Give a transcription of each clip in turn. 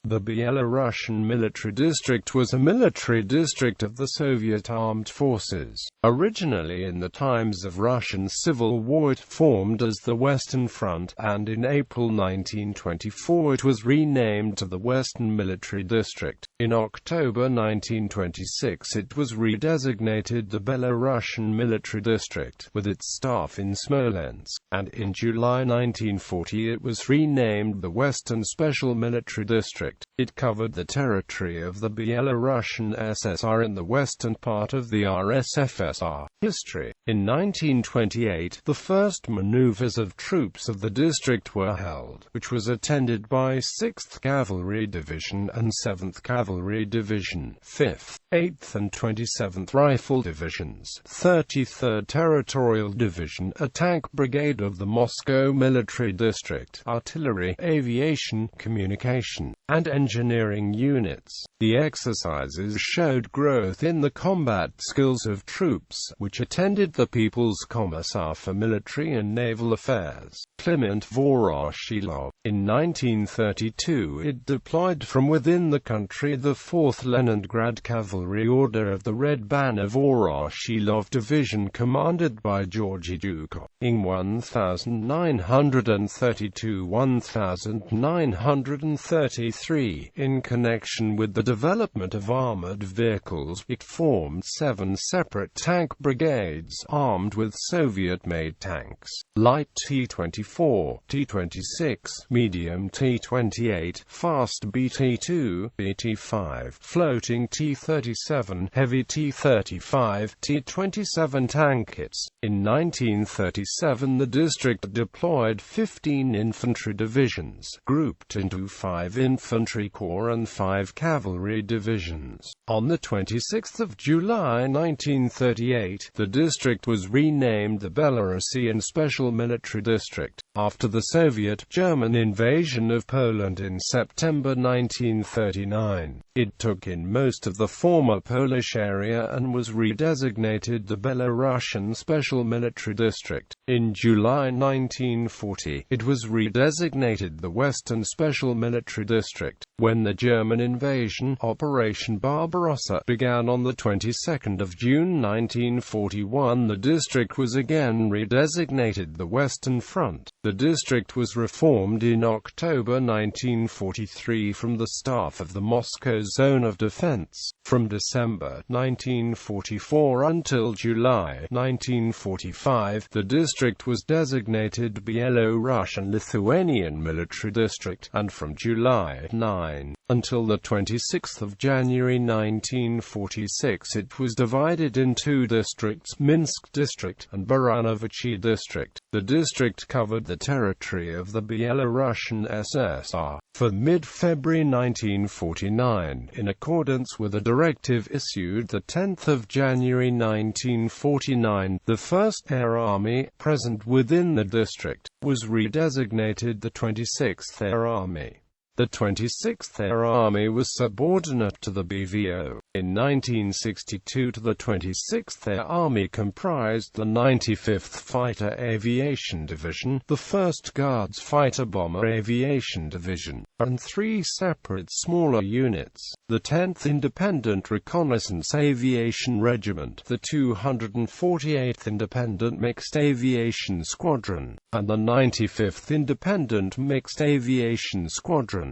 The Byelorussian Military District was a military district of the Soviet Armed Forces. Originally in the times of Russian Civil War it formed as the Western Front, and in April 1924 it was renamed to the Western Military District. In October 1926 it was redesignated the Belorussian Military District, with its staff in Smolensk, and in July 1940 it was renamed the Western Special Military District. It covered the territory of the Byelorussian SSR in the western part of the RSFSR. History. In 1928, the first maneuvers of troops of the district were held, which was attended by 6th Cavalry Division and 7th Cavalry Division, 5th, 8th and 27th Rifle Divisions, 33rd Territorial Division, a tank brigade of the Moscow Military District, artillery, aviation, communication, and engineering units. The exercises showed growth in the combat skills of troops, which attended the People's Commissar for Military and Naval Affairs, Kliment Voroshilov. In 1932 it deployed from within the country the 4th Leningrad Cavalry Order of the Red Banner Voroshilov Division commanded by Georgy Dukov. In 1932-1933, in connection with the development of armored vehicles, it formed 7 separate tank brigades, armed with Soviet-made tanks: light T-24, T-26, medium T-28, fast BT-2, BT-5, floating T-37, heavy T-35, T-27 tank kits. In 1937 the district deployed 15 infantry divisions, grouped into 5 infantry corps and 5 cavalry divisions. On the 26th of July 1938, the district was renamed the Byelorussian Special Military District, after the Soviet-German invasion of Poland in September 1939. It took in most of the former Polish area and was redesignated the Byelorussian Special Military District. In July 1940, it was redesignated the Western Special Military District. When the German invasion, Operation Barbarossa, began on the 22nd of June 1941, the district was again redesignated the Western Front. The district was reformed in October 1943 from the staff of the Moscow Zone of Defense. From December 1944 until July 1945, the district was designated Byelorussian Lithuanian Military District, and from July 9 until the 26th of January 1946 it was divided in 2 districts: Minsk District and Byelorussian District. The district covered the territory of the Byelorussian SSR. For mid-February 1949, in accordance with a directive issued the 10th of January 1949, the 1st Air Army, present within the district, was redesignated the 26th Air Army. The 26th Air Army was subordinate to the BVO. In 1962 the 26th Air Army comprised the 95th Fighter Aviation Division, the 1st Guards Fighter Bomber Aviation Division, and 3 separate smaller units: the 10th Independent Reconnaissance Aviation Regiment, the 248th Independent Mixed Aviation Squadron, and the 95th Independent Mixed Aviation Squadron.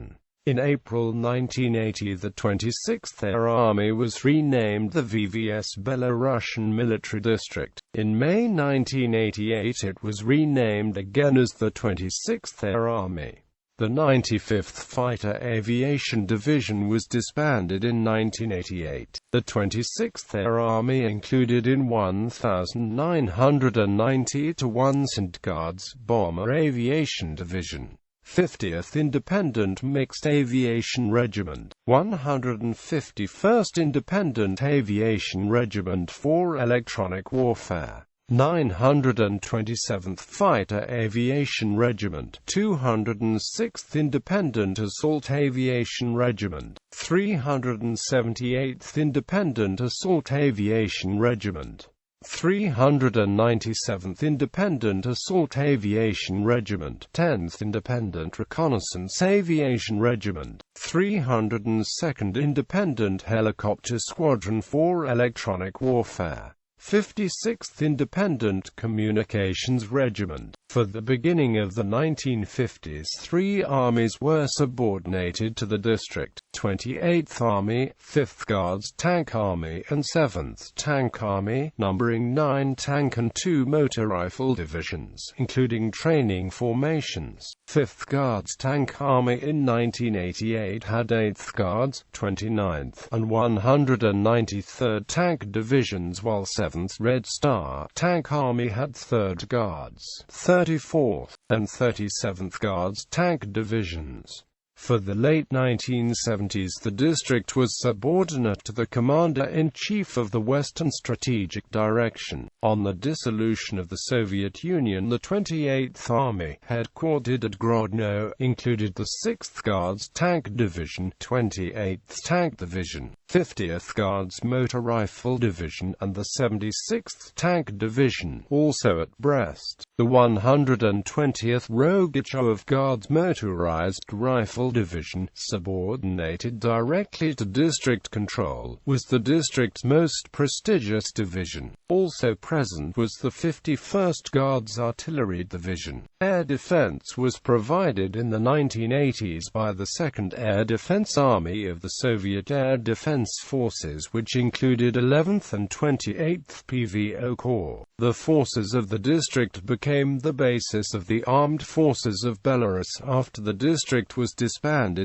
In April 1980 the 26th Air Army was renamed the VVS Byelorussian Military District. In May 1988 it was renamed again as the 26th Air Army. The 95th Fighter Aviation Division was disbanded in 1988. The 26th Air Army included in 1990 to 1 St. Guards Bomber Aviation Division, 50th Independent Mixed Aviation Regiment, 151st Independent Aviation Regiment for Electronic Warfare, 927th Fighter Aviation Regiment, 206th Independent Assault Aviation Regiment, 378th Independent Assault Aviation Regiment, 397th Independent Assault Aviation Regiment, 10th Independent Reconnaissance Aviation Regiment, 302nd Independent Helicopter Squadron for Electronic Warfare, 56th Independent Communications Regiment. For the beginning of the 1950s, three armies were subordinated to the district: 28th Army, 5th Guards Tank Army, and 7th Tank Army, numbering 9 tank and 2 motor rifle divisions, including training formations. 5th Guards Tank Army in 1988 had 8th Guards, 29th, and 193rd Tank Divisions, while 7th Red Star Tank Army had 3rd Guards, 34th, and 37th Guards Tank Divisions. For the late 1970s, the district was subordinate to the Commander-in-Chief of the Western Strategic Direction. On the dissolution of the Soviet Union, the 28th Army, headquartered at Grodno, included the 6th Guards Tank Division, 28th Tank Division, 50th Guards Motor Rifle Division, and the 76th Tank Division, also at Brest. The 120th Rogachev Guards Motorized Rifle Division, subordinated directly to district control, was the district's most prestigious division. Also present was the 51st Guards Artillery Division. Air defense was provided in the 1980s by the 2nd Air Defense Army of the Soviet Air Defense Forces, which included 11th and 28th PVO Corps. The forces of the district became the basis of the Armed Forces of Belarus after the district was disbanded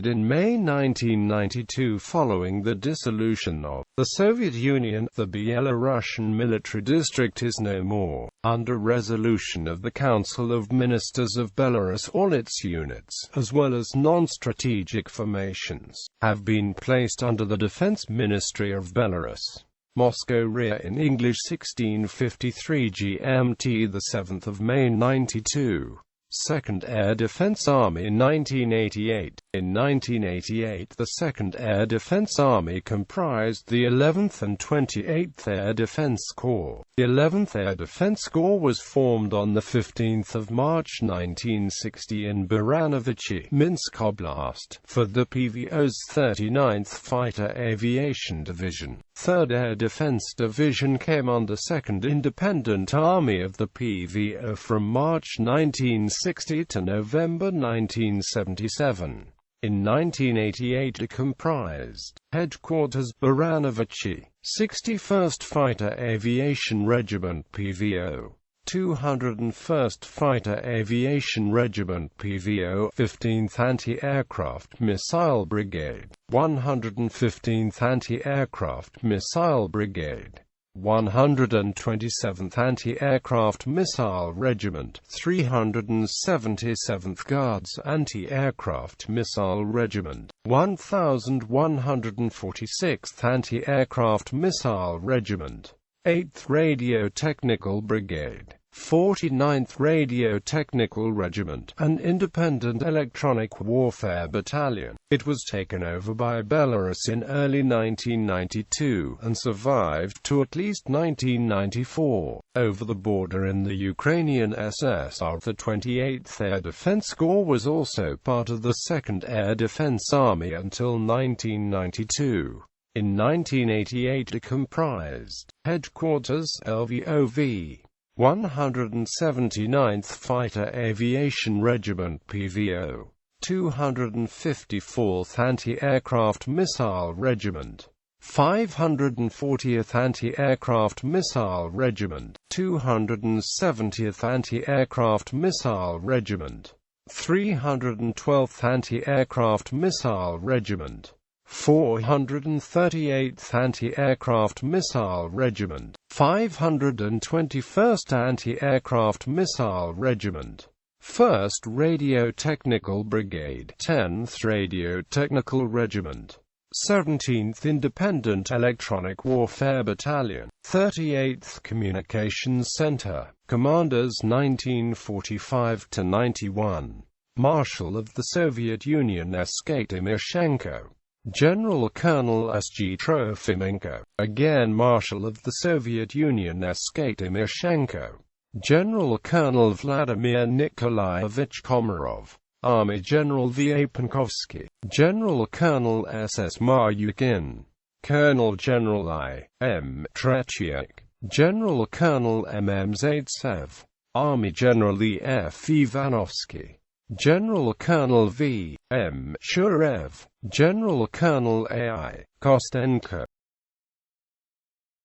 in May 1992 following the dissolution of the Soviet Union. The Byelorussian Military District is no more. Under resolution of the Council of Ministers of Belarus, all its units, as well as non-strategic formations, have been placed under the Defense Ministry of Belarus. Moscow RIA in English 1653 GMT, the 7th of May 92. 2nd Air Defense Army 1988. In 1988, the 2nd Air Defense Army comprised the 11th and 28th Air Defense Corps. The 11th Air Defense Corps was formed on 15 March 1960 in Baranovichi, Minsk Oblast, for the PVO's 39th Fighter Aviation Division. 3rd Air Defense Division came under 2nd Independent Army of the PVO from March 1960 to November 1977. In 1988 it comprised Headquarters Baranovichi, 61st Fighter Aviation Regiment PVO, 201st Fighter Aviation Regiment PVO, 15th Anti-Aircraft Missile Brigade, 115th Anti-Aircraft Missile Brigade, 127th Anti-Aircraft Missile Regiment, 377th Guards Anti-Aircraft Missile Regiment, 1146th Anti-Aircraft Missile Regiment, 8th Radio Technical Brigade, 49th Radio Technical Regiment, an independent electronic warfare battalion. It was taken over by Belarus in early 1992 and survived to at least 1994. Over the border in the Ukrainian SSR, the 28th Air Defense Corps was also part of the 2nd Air Defense Army until 1992. In 1988 it comprised Headquarters LVOV, 179th Fighter Aviation Regiment PVO, 254th Anti-Aircraft Missile Regiment, 540th Anti-Aircraft Missile Regiment, 270th Anti-Aircraft Missile Regiment, 312th Anti-Aircraft Missile Regiment, 438th Anti-Aircraft Missile Regiment, 521st Anti-Aircraft Missile Regiment, 1st Radio Technical Brigade, 10th Radio Technical Regiment, 17th Independent Electronic Warfare Battalion, 38th Communications Center, Commanders 1945–91, Marshal of the Soviet Union S. K. Timoshenko. General Colonel S.G. Trofimenko, again Marshal of the Soviet Union S.K. Timoshenko, General Colonel Vladimir Nikolaevich Komarov, Army General V.A. Pankovsky, General Colonel S.S. Maryukin, Colonel General I.M. Tretiak, General Colonel M.M. Zaitsev, Army General E.F. Ivanovsky, General Colonel V.M. Shurev, General Colonel A.I. Kostenko,